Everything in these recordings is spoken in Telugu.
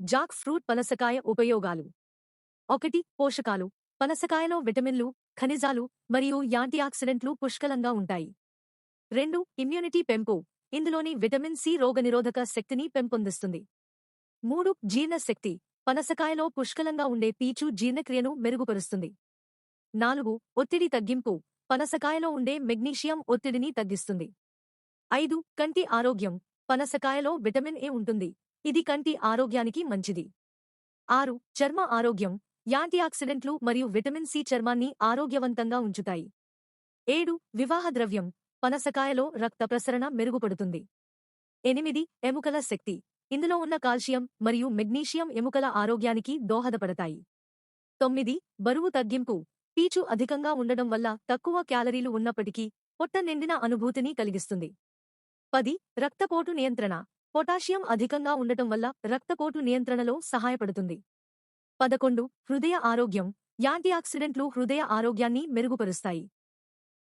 జాక్ ఫ్రూట్ పనసకాయ ఉపయోగాలు. 1. పోషకాలు. పనసకాయలో విటమిన్లు, ఖనిజాలు మరియు యాంటీఆక్సిడెంట్లు పుష్కలంగా ఉంటాయి. 2. ఇమ్యూనిటీ పెంపు. ఇందులోని విటమిన్ సి రోగనిరోధక శక్తిని పెంపొందిస్తుంది. 3. జీర్ణశక్తి. పనసకాయలో పుష్కలంగా ఉండే పీచు జీర్ణక్రియను మెరుగుపరుస్తుంది. 4. ఒత్తిడి తగ్గింపు. పనసకాయలో ఉండే మెగ్నీషియం ఒత్తిడిని తగ్గిస్తుంది. 5. కంటి ఆరోగ్యం. పనసకాయలో విటమిన్ ఏ ఉంటుంది. ఇది కంటి ఆరోగ్యానికి మంచిది. 6. చర్మ ఆరోగ్యం. యాంటీఆక్సిడెంట్లు మరియు విటమిన్ సి చర్మాన్ని ఆరోగ్యవంతంగా ఉంచుతాయి. 7. వివాహ ద్రవ్యం. పనసకాయలో రక్త ప్రసరణ మెరుగుపడుతుంది. 8. ఎముకల శక్తి. ఇందులో ఉన్న కాల్షియం మరియు మెగ్నీషియం ఎముకల ఆరోగ్యానికి దోహదపడతాయి. 9. బరువు తగ్గింపు. పీచు అధికంగా ఉండడం వల్ల తక్కువ క్యాలరీలు ఉన్నప్పటికీ పొట్ట నిండిన అనుభూతిని కలిగిస్తుంది. 10. రక్తపోటు నియంత్రణ. పొటాషియం అధికంగా ఉండటం వల్ల రక్తపోటు నియంత్రణలో సహాయపడుతుంది. 11. హృదయ ఆరోగ్యం. యాంటీఆక్సిడెంట్లు హృదయ ఆరోగ్యాన్ని మెరుగుపరుస్తాయి.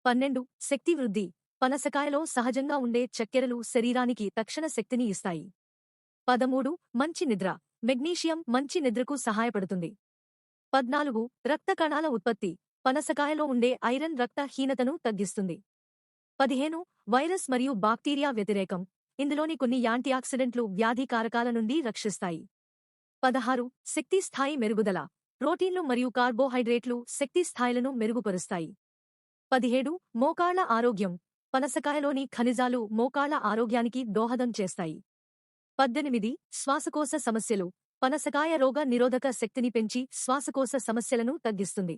12. శక్తి వృద్ధి. పనసకాయలో సహజంగా ఉండే చక్కెరలు శరీరానికి తక్షణ శక్తిని ఇస్తాయి. 13. మంచి నిద్ర. మెగ్నీషియం మంచి నిద్రకు సహాయపడుతుంది. 14. రక్త కణాల ఉత్పత్తి. పనసకాయలో ఉండే ఐరన్ రక్తహీనతను తగ్గిస్తుంది. 15. వైరస్ మరియు బాక్టీరియా వ్యతిరేకం. ఇందులోని కొన్ని యాంటీఆక్సిడెంట్లు వ్యాధి కారకాల నుండి రక్షిస్తాయి. 16. శక్తి స్థాయి మెరుగుదల. ప్రోటీన్లు మరియు కార్బోహైడ్రేట్లు శక్తి స్థాయిలను మెరుగుపరుస్తాయి. 17. మోకాళ్ల ఆరోగ్యం. పనసకాయలోని ఖనిజాలు మోకాళ్ల ఆరోగ్యానికి దోహదం చేస్తాయి. 18. శ్వాసకోశ సమస్యలు. పనసకాయ రోగ నిరోధక శక్తిని పెంచి శ్వాసకోశ సమస్యలను తగ్గిస్తుంది.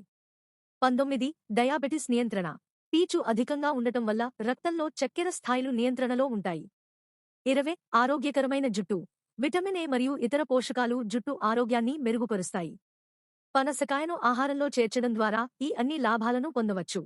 19. డయాబెటిస్ నియంత్రణ. పీచు అధికంగా ఉండటం వల్ల రక్తంలో చక్కెర స్థాయిలు నియంత్రణలో ఉంటాయి. 20. ఆరోగ్యకరమైన జుట్టు. విటమిన్ ఏ మరియు ఇతర పోషకాలు జుట్టు ఆరోగ్యాన్ని మెరుగుపరుస్తాయి. పనసకాయను ఆహారంలో చేర్చడం ద్వారా ఈ అన్ని లాభాలను పొందవచ్చు.